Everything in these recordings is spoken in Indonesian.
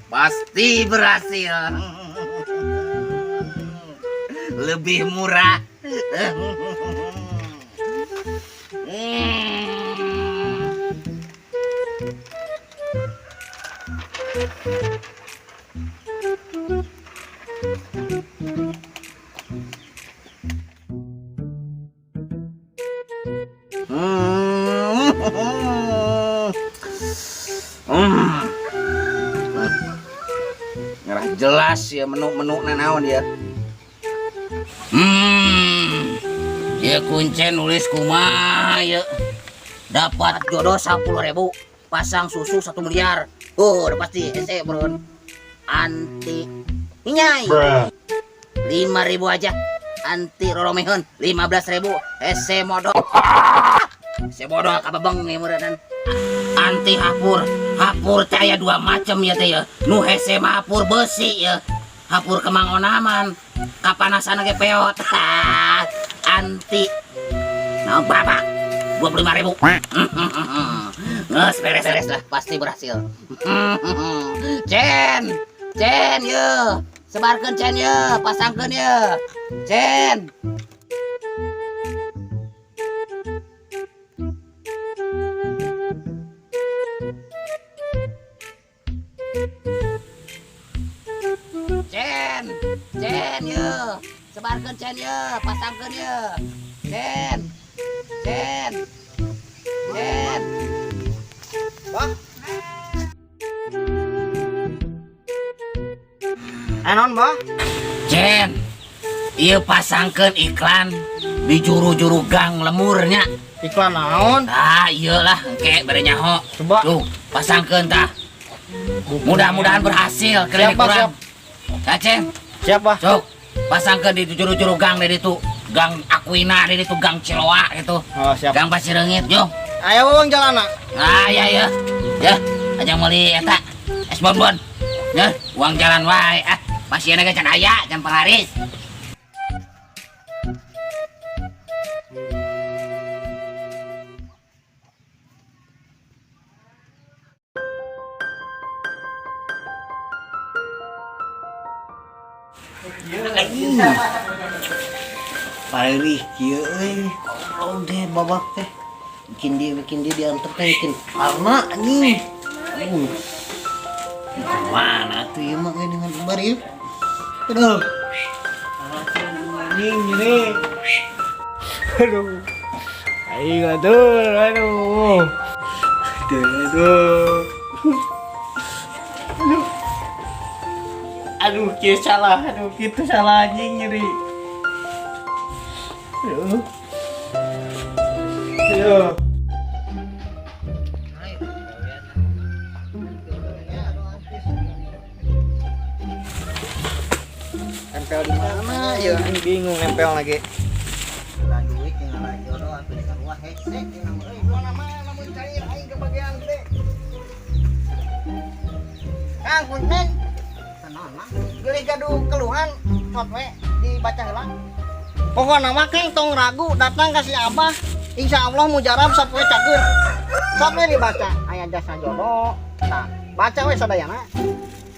Pasti berhasil. Lebih murah. Ngerah jelas ya menu-menu nanaon dia. Dia kuncen nulis kumaha ya. Dapat jodoh 10.000, pasang susu 1 miliar. Udah pasti ese bro. Anti Inyai 5.000 aja. Anti roromehun 15.000. Ese modal. Ese modal kababeng nih meureun. Anti hapur. Hapur teh aya 2 macam ya teh ya. Nu hese mah hapur besi ya. Hapur kemang onaman. Kapanasan ge peot. Anti nah babak 25.000. Nges beres-beres lah, pasti berhasil. Cen ye, sebarkan Cen ye, pasangkan ye, Cen. Cen ye, sebarkan Cen ye, pasangkan ye, Cen. Wah. Enon, Bah? Cen, ieu pasangkeun iklan di juru-juru gang lemurnya. Iklan naon? Ah, iyalah, engke bere nyaho. Coba. Tuh, pasangkeun tah. Mudah-mudahan berhasil Siap, klinik Bah, urang. Ya, Cen. Siap, Bah. Sok, pasangkeun di juru-juru gang di ditu. Gang Aquina di ditu, gang Ciloa gitu. Oh, siap. Gang Pasireungit, yo. Ayo bang jalan nak. Ah, ya. Ya, ajang meuli eta es bonbon. Ya, uang jalan wae. Pasien ge can aya, can penglaris. Pairih kieu euy. Goblok deh babak teh. Bikin dia diantar teh bikin karena anjing. Mana tuh ya mak dengan lebar ya? Aduh. Anjing ini. Aduh. Aing aduh. Aduh, kieu salah. Aduh, kitu salah anjing nyeri. Aduh. Nempel di mana ya? Ini bingung nempel lagi. Duit tinggal jodoh ambil sarua hesek tinggal euy mana mana mun cair aing ke bagian teh. Kang punten. Sanon mah. Geuli gaduh keluhan hot we dibaca heula. Pokokna mah keng tong ragu datang ka si Abah. Insya Allah mujarab sapoe cakeun. Sok we dibaca aya jasa jodoh. Tah, baca we sadayana.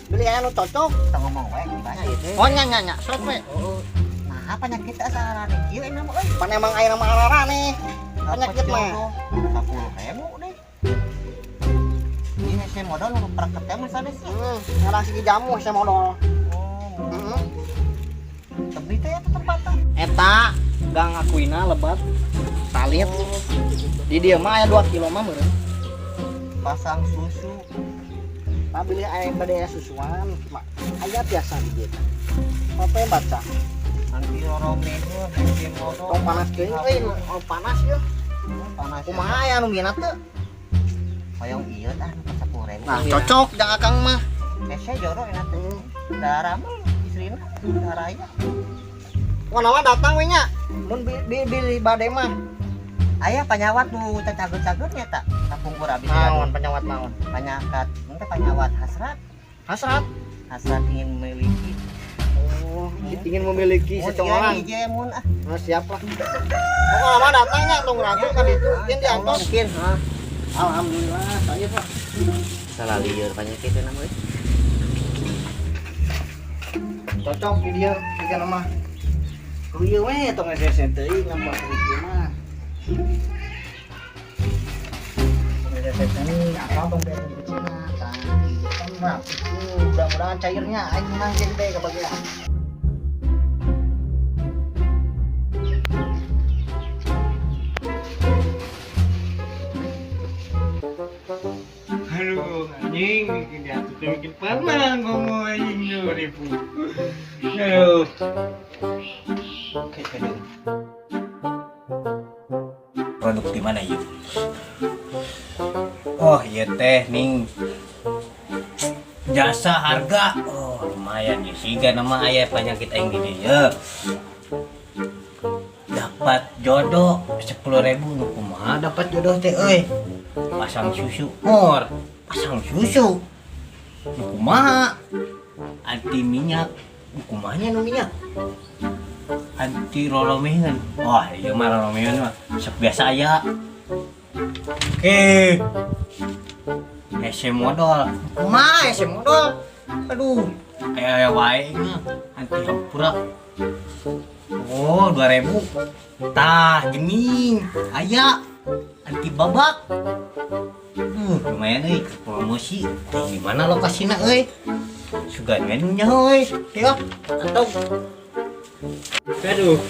Beli aya nu cocok, teu ngomong we dibaca ieu. Oh nya, sok we. Nah, penyakit asal kieu ini mah euy. Pan emang aya nama ararane. Penyakit mah 10.000 deh. Ini saya modal nu praktek mah sanes. Ngarang sigi jamu saya modal. Oh. Tapi teh eta tempatna. Eta Gang Aquina lebat. Salit. Di dia mah aya 2 kilo mah meureun. Pasang susu. Tapi aya bade susuan, aya biasa di dieu. Apa yang baca? Anti roromehun, anti modal. Tong panas teuing euy, oh panas ya. Panas. Kumaha aya nu minat teu? Hoyong ieu tah 10.000. Nah, cocok jeung akang mah. Hese jodoh enak teh. Dara mah istrina, daraya. Kunaon datang we nya? Mun bili bade mah. Aya panyawat nu cacageut-cageut nya tak? Kapungkur abis naon panyawat naon? Panyakat, teh panyawat hasrat. Hasrat ingin memiliki. Oh, ingin memiliki seseorang. Iya, mun ah. Nah, siap lah. Pokoknya mah datangnya tong ragu ka ditu, yen diantos. Mungkin, Alhamdulillah saya Pak. Salah liur penyakitnya namanya. Cocok di dia tiga nama. Kuliah we tong SSN teuing ngapa kieu mah. SSN ini akal tong beres di Cina kan. Kan rapi mudah-mudahan cairnya aing menang jadi teh kebagian. Aduh, anjing bikin diatur tuh bikin panas ngomong anjing lu ribu. Aduh. Produk di mana yuk? Oh iya teh ning jasa harga. Oh lumayan ya siga nama ayah penyakit aing gede ya. Dapat jodoh 10.000 nu kumaha dapat jodoh teh euy. Pasang susu mor, pasang susu. Nu kumaha? Anti minyak. Nu kumahanya nu minyak? Anti roromeun. Wah, ieu mah roromeun mah sok biasa aya. Oke. Ese modal. Kumaha ese modal? Aduh, aya wae mah anti hampura. Oh, 2.000. Tah, gening. Aya anti babak. Lumayan euy promosi. Teh di mana lokasina euy? Sugan we nu nya euy. Teh atau Aduh.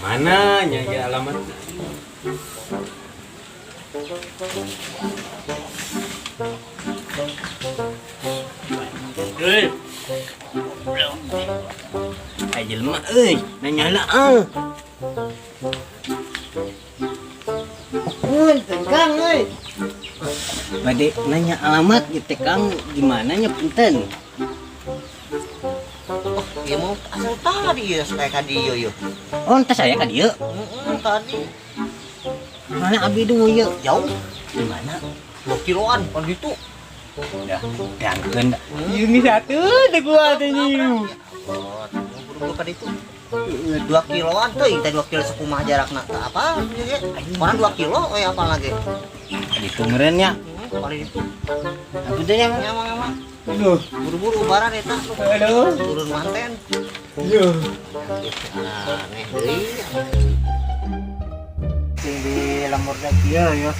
Mana nya ya alamat? Euy. ai jelema euy, nanya lah Kang euy. Bade nanya alamat gitu Kang gimana nya punten. Ieu mau asal tadi ya kayak ka dieu yeuh. Oh entah saya kan dieu. Tadi Mana abdi dulu yeuh. jauh Di mana? 2 kiloan kalau gitu. Udah, dangkeun. Ieu geus atuh teh gua teh nyiu. Oh, buru-buru ka ditu. 2 kiloan teuing teh 2 kilo sakumaha jarakna tah apa? Orang 2 kilo we apa lagi? Ditu meureun nya. Kali itu. Atuh teh nya. Emang Aduh. buru-buru baran eta. Aduh. Turun manten. Aduh. Aneh deui. Sing di lemur teh kieu ya.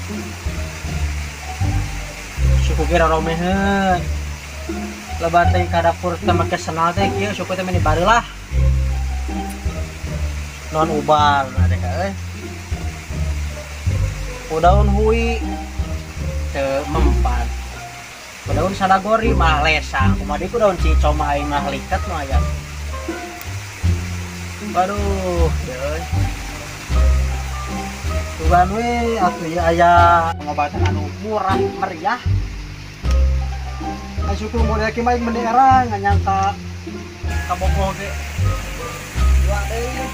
Suku kira romeheun. Lebat teh ka dapur teh make senal teh kieu suku teh meni barelah. Non ubal ada euy. Daun hui teu mempan. Daun sadagori mah lesa. Kumaha ku daun cicau mah aing mah liket mah aya. Aduh, euy. Tugan we atuh ya aya pengobatan anu murah meriah. Asuku model kieu mah aing mendaerah nganyangka kabogoh ge. Dua deui.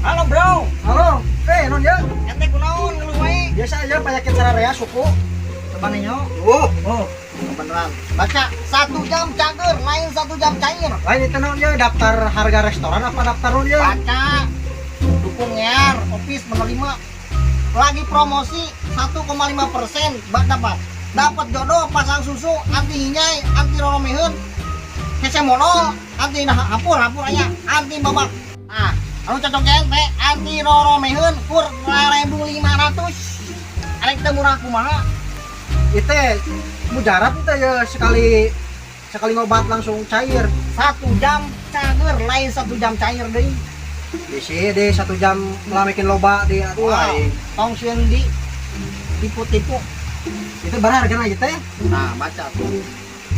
Halo bro, halo, non ya, ente kunaon ngeluh wae? Biasa aja penyakit sararea suku. Coba ninyo. Beneran. Baca 1 jam cager, lain 1 jam cair. Lain itu non ya daftar harga restoran apa daftar non ya? Baca. Dukung ngear, office menerima. Lagi promosi 1,5% dapat jodoh pasang susu anti hinyai, anti roromeheun. Hese mono, anti hapur aya, anti babak. Nah, anu cocok teh anti roromeheun kur 2.500. Arek teh murah kumaha? Itu mujarab itu ya sekali ngobat langsung cair. 1 jam cager, lain 1 jam cair deui. Bisi deh 1 jam ngelamekin loba di aduh tong sieun di tipu-tipu. Itu berharga aja teh. Nah, baca tuh.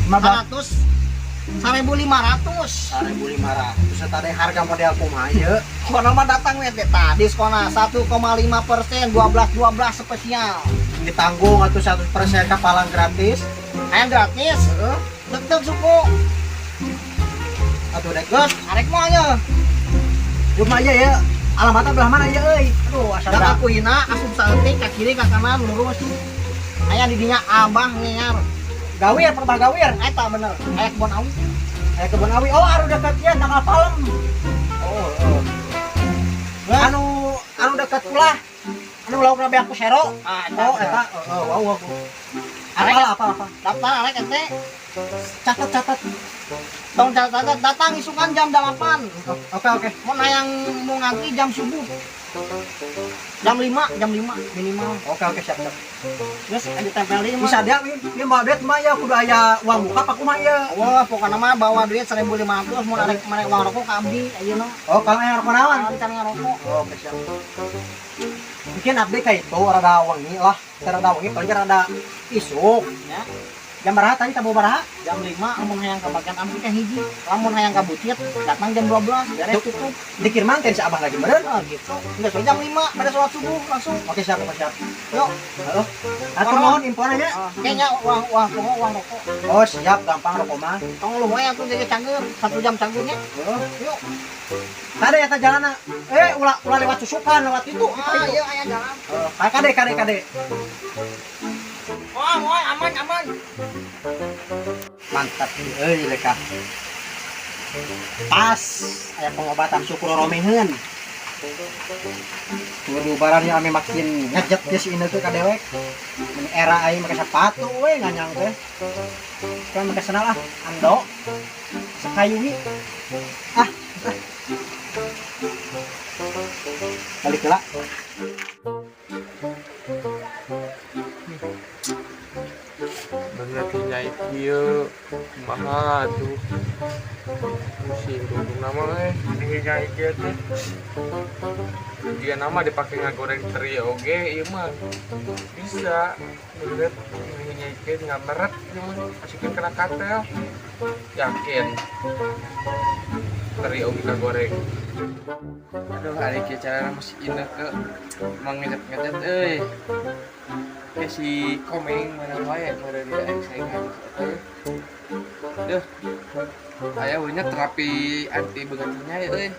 1.500 tadi harga model kumaha ya. Kono mah datang we teh tah diskona 1,5%, 12 spesial. Ditanggung atuh 100% kapalan gratis. Aya gratis. Heeh. Tetep suku. Atuh dek geus arek mah nya. Cuma aja ya. Alamatnya belah mana ya euy? Aduh, asal akuina asup saeutik ka kiri ka kanan lurus. Aya di dinya Abah ngear. Gawir, perbah gawir. Eta bener. Aya kebon awi. Aya kebon awi. Oh, anu dekat ieu tanggal palem. Oh. Anu dekat ulah. Anu laukna beak pusero. Oh, eta. Wow. Apa? Daftar arek ente. Catat. Tong catat datang isukan jam 8. Oke. Mun hayang mau ngantri jam subuh. Jam 5 minimal. Oke, siap. Terus anu tempel di mah. Bisa dia bawa duit mah ya kudu aya uang muka apa kumaha ya. Wah, pokokna mah bawa duit 1.500 mun arek mere uang rokok ka abdi ayeuna. Oh, kalau yang rokok naon? Can ngarokok. Oke, siap. Mungkin abdi kayak itu rada wangi lah. Rada wangi paling rada isuk ya. Jam berapa tadi tabu berapa? Jam 5 lamun hayang ka bagian ampi teh hiji. Lamun hayang ka butit datang jam 12 beres tutup. Dikir mangken si Abah lagi bener? Oh gitu. Enggak so jam 5 pada sholat subuh langsung. Oke siap. Yuk. Halo. Atur mohon infonya nya. Kayaknya uang rokok. Oh siap gampang rokok mah. Tong lumayan atuh jadi canggur 1 jam canggurnya. Yuk. Kade eta jalanna. Ulah lewat susukan lewat itu. Ah iya aya jalan. Kade. Oh, aman. Mantap nih, leka. Pas, aya pengobatan syukur romeheun. Kudu barang ame makin ngejet ge si Ineu teh ka dewek. Mun era aing make sepatu we nganyang teh. Kan make senal ando. Sekayuwi. Balik heula. Bener nyai kieu kumaha tuh singgung nama nyai kieu teh dia nama dipakai ngagoreng teri oge ieu mah bisa bener nyai kieu ngameret ieu mah masukin kena katel yakin teri oge kagoreng. Aduh hari kieu cara masih indah ke mangejep-ngejep euy. Kayak si Komeng mana wae meureun dia saingan. Duh. Aya we nya terapi anti beugatinya euy.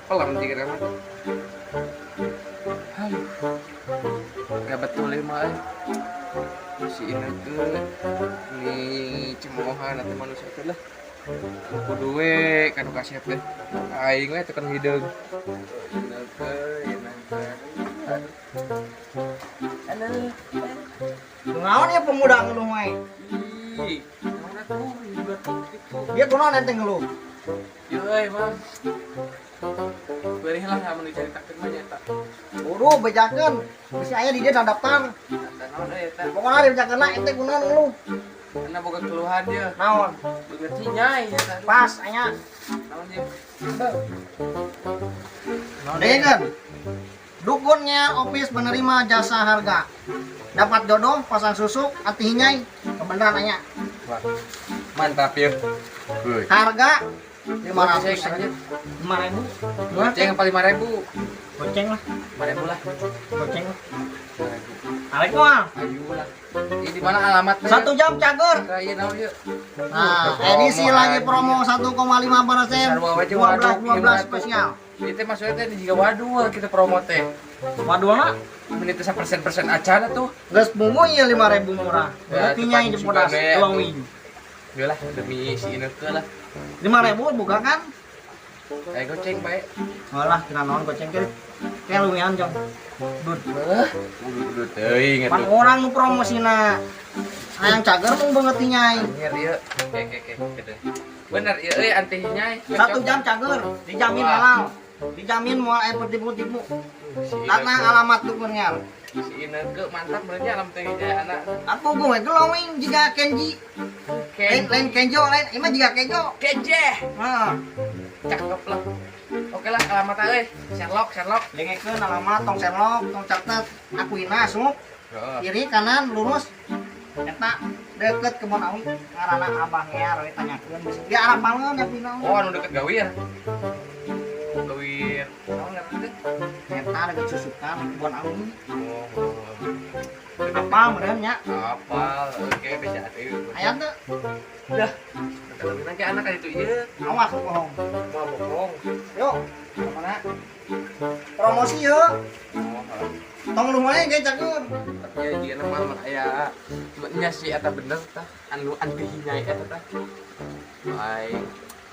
Pelem dikira mah. Enggak betul mah euy. Si Ineke ni cemoohan atau manusia teh lah. Kudu we kanu kasep teh. Aing we tekan hideung. Ineke. Ngaon ya pemuda ngeluh we? Dia kunaon ente ngeluh? Ieu euy mah. Beurih lah amun dicaritakeun mah nya eta. Buru bejakeun. Geus aya di dia daftar. Eta naon euy eta? Pokona dibejakeunna ente kunaon ngeluh? Ana boga keluhan dia. Naon? Beugeuti nyai eta. Pas anya. Naon dia? Dengan dukunnya office menerima jasa harga. Dapat jodoh, pasang susuk, hati hinyai, kebenaran anya. Mantap ya. Harga 500 aja. 5.000. Goceng apa 5.000? Goceng lah. 5.000 lah. Goceng lah. Alek mah. Ayo lah. Ini di mana alamatnya? 1 jam cager. Kayak naon yuk. Nah, edisi lagi promo 1,5%. 12 spesial. Itu maksudnya teh jika waduh kita promo teh. Waduh lah. Menit 1% acara tuh. Geus bungu ieu 5.000 murah. Berarti nyai di podas glowing. Yalah demi si Ineke lah. 5.000 buka kan? Kayak goceng bae. Alah, kira naon goceng teh. Kayak lumayan jong. Dud. Udah teuing Pan atuh. orang nu promosina. Hayang cager mung beungeut nyai. Anjir ieu. Kek gitu. Bener ieu euy anti nyai. 1 jam cager, dijamin halal. Dijamin moal aya tipu-tipu. Datang alamat tuh ngar. Si Ineke mantap berarti alam teh jaya anak. Apa gue glowing jika Kenji. Lain Kenjo lain, ini mah jika Kenjo. Kenje. Nah, Cakep lah. Oke lah alamat euy. Sherlock. dengekeun alamat tong Sherlock, tong catet akuina asup. Kiri kanan lurus. Eta deket kebon awi ngaranna Abah Ngear we tanyakeun dia arah bangun ya pinaon. Oh anu deket Gawir. Gawir. Naon ngaranna teh? Eta deket susukan kebon awi. Oh. Apa meureun nya? Apal. Oke bisa atuh. Aya teu Udah. Tapi nanti anak itu ieu awas bohong. mau bohong. Yuk, kemana? Promosi yuk. Oh. Tong lumayan kayak cagur. Iya dia nama aya nya si eta bener tah anu anti hinyai eta tah baik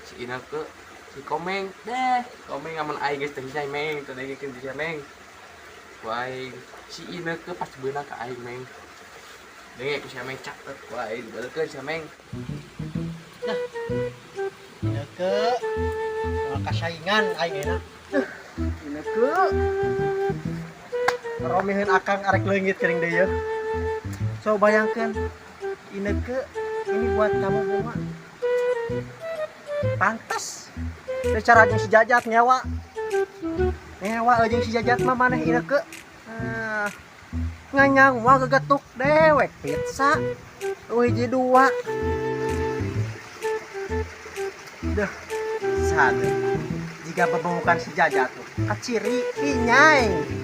si Ineke si Komeng deh Komeng aman aing geus teh hinyai meng teh dengekeun dia meng baik si Ineke pas beunang ka aing meng denge ku sia meng catet baik dibeukeun sia meng Ineke kasaingan aing enak Ineke romiheun akang arek leungit kering deui ya. So bayangkan Ineke ini buat kamu bunga. Pantas. Secara jeung si Jajat nyewa. Nyewa jeung si Jajat mah maneh Ineke. Nganyang mah gegetuk dewek pizza. Hiji dua. Duh. Sade. Jika bebemukan si Jajat tuh kaciri pinyai.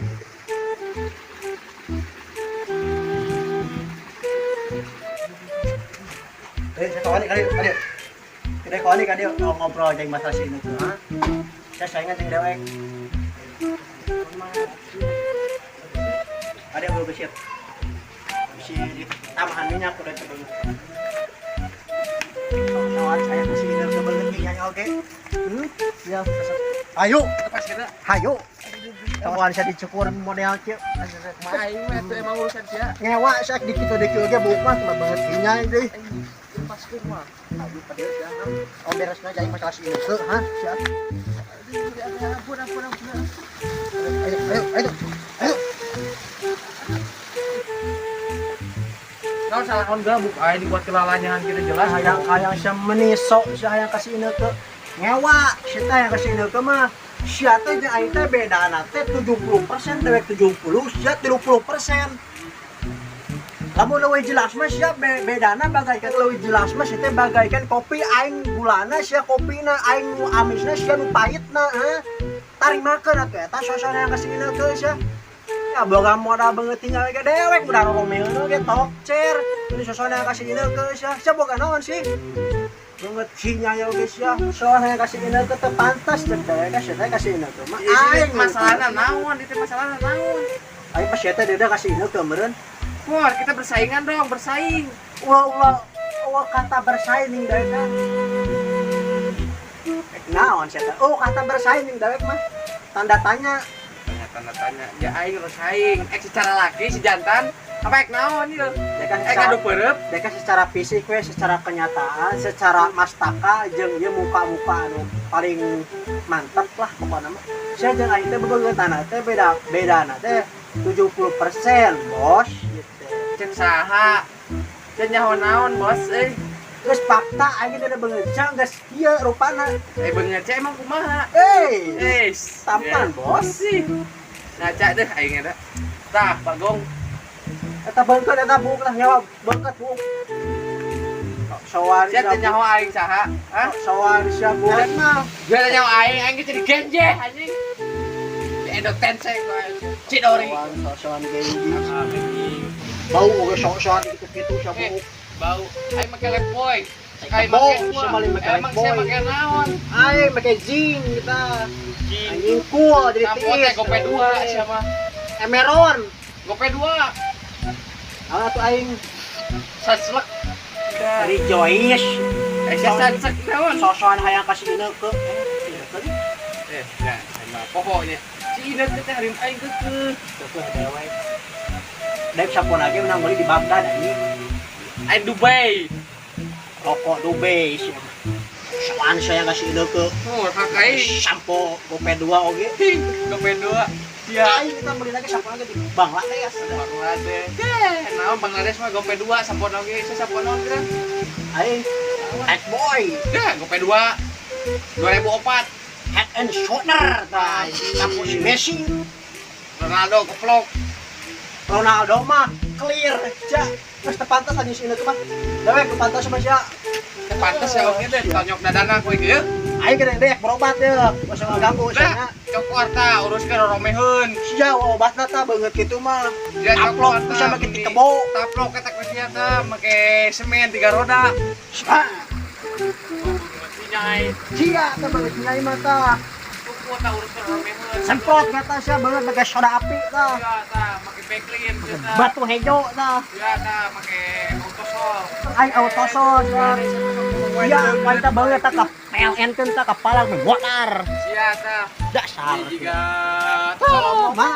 Kawan kali tidak kawan kan dia ngobrol jeung masalah si Ineke ha. Saya saingan jeung dewek. Ada belum besir. Si tambahan minyak udah coba. Kawan saya ke sini ke beuleuh nyanyi oge. Ya. Ayo, pas kita hayo. Kawan saya dicukur model kieu. main mah teh emang urusan sia Nyewa sak di kitu-kitu oge buka mah banget nyanyi deui. pas ke mah Aduh, padahal ya. Oh, beresnya jadi masalah si Ineke, ha? Siap. ampun Ayo. kau salah on gabuk aing dibuat kelalanyahan kita jelas Hayang sia meniso, sia hayang kasih Ineke. Ngewa, sia teh yang kasih Ineke mah. Sia teh jeung aing teh bedana teh 70%, dewek 70, sia 30%. Lamun leuwih jelas mah sia bedana bagaikan leuwih jelas mah sia teh bagaikan kopi aing gulana sia kopina aing nu amisna sia nu pahitna heuh. Tarimakeun atuh eta sosona yang kasih Ineke sia. Ya boga modal beungeut tinggal ge dewek udah romeun ge tokcer. Ini sosona yang kasih Ineke sia. Sia boga naon sih? Beungeut sinya ya ge sia. Sosona yang kasih Ineke teh pantas jeung dewek sia teh kasih Ineke mah. aing masalahna naon itu masalahna naon Aing pas sia teh deda kasih Ineke meureun. Wah, kita bersaingan dong, bersaing. Ulah kata bersaing ning dewek kan. Naon sia teh? Oh, kata bersaing ning dewek mah. Tanda tanya. Tanda tanya. Ya aing bersaing. Secara laki si jantan apa ek naon ieu? Ya kan Kadu peureup. Deka secara fisik we, secara kenyataan, secara mastaka jeung ieu muka-muka anu paling mantep lah pokona mah. Sia jeung aing teh bebeungeutana teh bedana teh 70%, bos. Cen saha? Cen nyaho naon, Bos? Geus fakta aing teh beungeut geus ieu rupana. Beungeut emang kumaha? Tampan, bos. Sih. Ngaca deh aing eta. Tah, Bagong. Eta beungkeut eta buuk lah nyawa beungkeut buuk. Sowan Sia teh nyaho aing saha? Hah? Sowan sia buuk mah. Dia teh nyaho aing jadi genje anjing. Edo tensek Cidori. Sowan genji. Bau oge sok-sokan gitu-gitu sia buuk. Bau. Aing make lepboy. Aing make emang saya make naon? Aing make zing kita. Anjing cool jadi tiis. Gope 2 siapa? Emeron. Gope 2. Ala tuh aing Saslek. Rejoice. Sia saslek naon? Sosokan hayang kasih Ineke. Nah, pokoknya si Ineke teh harim aing keukeuh. Keukeuh dewek. Dek sampun lagi menang beli di Baghdad anjing. Aing Dubai. Rokok Dubai sih. Soan saya kasih Ineke. Oh, kakai Sampo Gope 2 oge. Gope 2. Ya, aing kita beli lagi sampo lagi di Bangladesh. Bangladesh. Naon Bangladesh mah Gope 2 sampun oge, sampun naon kira? Aing Head Boy. Gope 2. 2004. Head and Shoulder. Tah, sampo si Messi. Ronaldo keplok. Ronaldo mah clear aja. Geus teu pantas anjing si Ineke mah. Dewek teu pantas sama sia. Pantes ya oke deh, tonyok dadana ku ieu. Aing gede deh berobat ya. Masa ngaganggu sia. Cokor ta uruskeun romeheun. Sia obatna tah beungeut kitu mah. Dia Taplok bisa make di kebo. Taplok eta ku sia teh make semen 3 roda. Nyai. Sia teh beungeut nyai mah tah. Kuku ta uruskeun romeheun. Semprot kata sia beungeut make soda api tah. Iya tah make Backlink kita. Batu hejo tah. Ya dah make autosol. Ai autosol kan. Iya, mantap banget tak PLN kan tak kepala motor. Sia tah. Dasar. Juga Mah